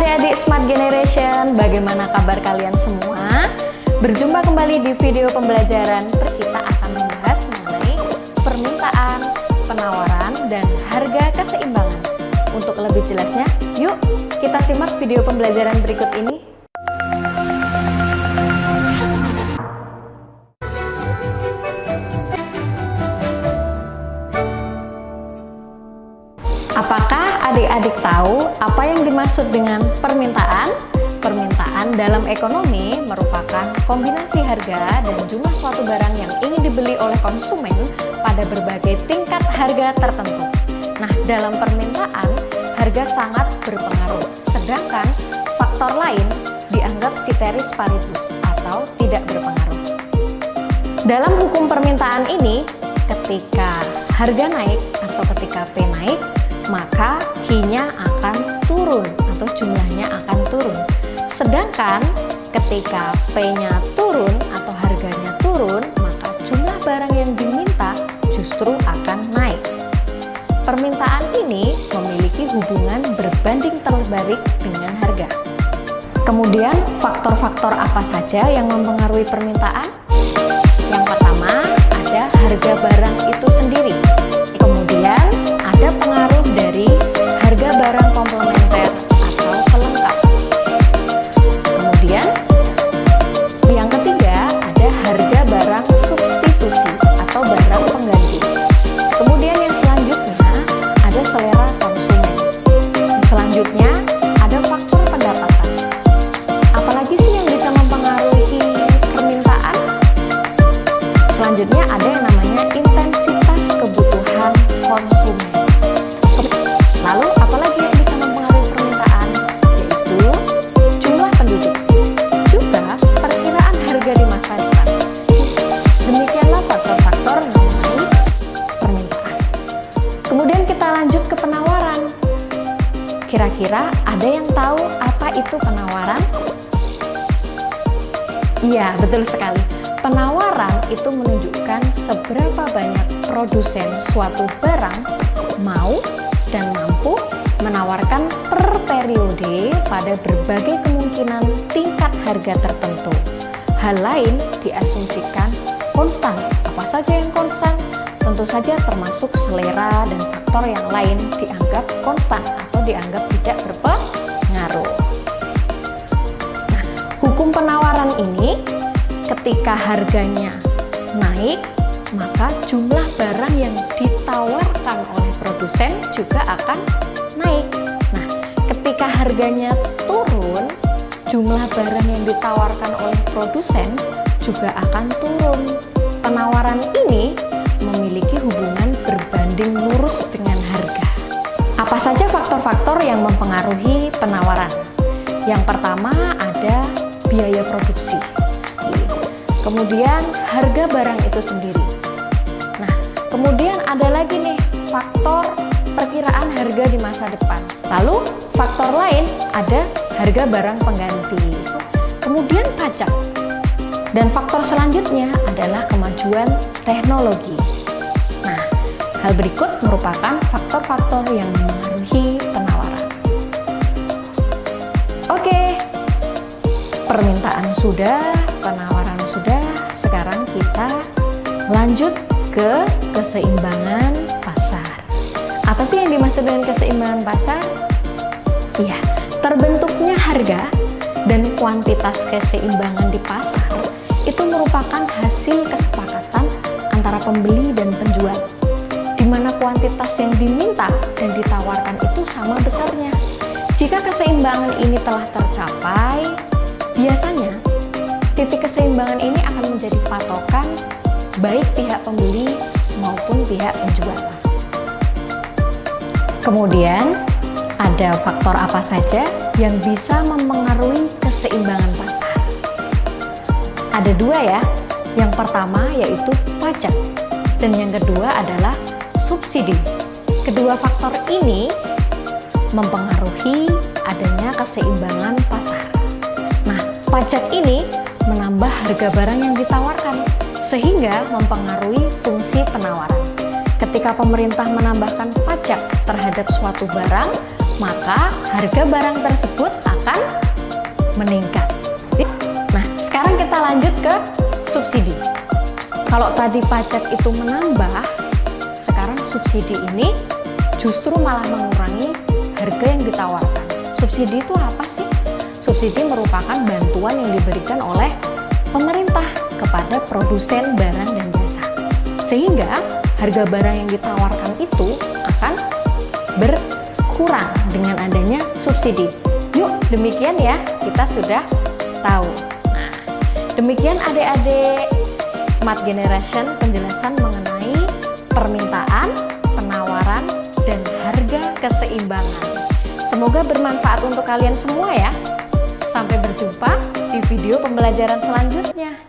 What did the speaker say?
adik-adik Smart Generation, bagaimana kabar kalian semua? Berjumpa kembali di video pembelajaran. Kita akan membahas mengenai permintaan, penawaran, dan harga keseimbangan. Untuk lebih jelasnya, yuk kita simak video pembelajaran berikut ini. Apakah adik-adik tahu apa yang dimaksud dengan permintaan? Permintaan dalam ekonomi merupakan kombinasi harga dan jumlah suatu barang yang ingin dibeli oleh konsumen pada berbagai tingkat harga tertentu. Nah, dalam permintaan, harga sangat berpengaruh, sedangkan faktor lain dianggap ceteris paribus atau tidak berpengaruh. Dalam hukum permintaan ini, ketika harga naik atau ketika P naik, maka Q-nya akan turun atau jumlahnya akan turun. Sedangkan ketika P-nya turun atau harganya turun, maka jumlah barang yang diminta justru akan naik. Permintaan ini memiliki hubungan berbanding terbalik dengan harga. Kemudian, faktor-faktor apa saja yang mempengaruhi permintaan? Yang pertama, ada harga barang itu sendiri. Kemudian, ada pengaruh dari harga barang komplementer atau pelengkap. Kemudian, yang ketiga ada harga barang substitusi atau barang pengganti. Kemudian yang selanjutnya ada selera konsumen. Selanjutnya ada faktor pendapatan. Apalagi sih yang bisa mempengaruhi permintaan? Selanjutnya ada yang namanya intensitas kebutuhan konsumen. Lalu apalagi yang bisa mempengaruhi permintaan? Yaitu jumlah penduduk, juga perkiraan harga di masa depan. Demikianlah faktor-faktor mengenai permintaan. Kemudian kita lanjut ke penawaran. Kira-kira ada yang tahu apa itu penawaran? Iya, betul sekali. Penawaran itu menunjukkan seberapa banyak produsen suatu barang mau dan mampu menawarkan per periode pada berbagai kemungkinan tingkat harga tertentu. Hal lain diasumsikan konstan. Apa saja yang konstan? Tentu saja termasuk selera dan faktor yang lain dianggap konstan atau dianggap tidak berpengaruh. Nah, hukum penawaran ini ketika harganya naik, maka jumlah barang yang ditawarkan oleh produsen juga akan naik. Nah, ketika harganya turun, jumlah barang yang ditawarkan oleh produsen juga akan turun. Penawaran ini memiliki hubungan berbanding lurus dengan harga. Apa saja faktor-faktor yang mempengaruhi penawaran? Yang pertama ada biaya produksi. Kemudian harga barang itu sendiri. Nah, kemudian ada lagi nih faktor perkiraan harga di masa depan. Lalu faktor lain ada harga barang pengganti. Kemudian pajak. Dan faktor selanjutnya adalah kemajuan teknologi. Nah, hal berikut merupakan faktor-faktor yang mempengaruhi penawaran. Oke, permintaan sudah, penawaran sudah. Sekarang kita lanjut ke keseimbangan pasar. Apa sih yang dimaksud dengan keseimbangan pasar? Iya, terbentuknya harga dan kuantitas keseimbangan di pasar itu merupakan hasil kesepakatan antara pembeli dan penjual, di mana kuantitas yang diminta dan ditawarkan itu sama besarnya. Jika keseimbangan ini telah tercapai, biasanya titik keseimbangan ini akan menjadi patokan baik pihak pembeli maupun pihak penjual. Kemudian, ada faktor apa saja yang bisa mempengaruhi keseimbangan pasar? Ada dua ya. Yang pertama yaitu pajak, dan yang kedua adalah subsidi. Kedua faktor ini mempengaruhi adanya keseimbangan pasar. Nah, pajak ini menambah harga barang yang ditawarkan, sehingga mempengaruhi fungsi penawaran. Ketika pemerintah menambahkan pajak terhadap suatu barang, maka harga barang tersebut akan meningkat. Nah, sekarang kita lanjut ke subsidi. Kalau tadi pajak itu menambah, sekarang subsidi ini justru malah mengurangi harga yang ditawarkan. Subsidi itu apa sih? Subsidi merupakan bantuan yang diberikan oleh pemerintah kepada produsen barang dan jasa, sehingga harga barang yang ditawarkan itu akan berkurang dengan adanya subsidi. Yuk, demikian ya, kita sudah tahu. Nah, demikian adik-adik Smart Generation penjelasan mengenai permintaan, penawaran, dan harga keseimbangan. Semoga bermanfaat untuk kalian semua ya. Sampai berjumpa di video pembelajaran selanjutnya.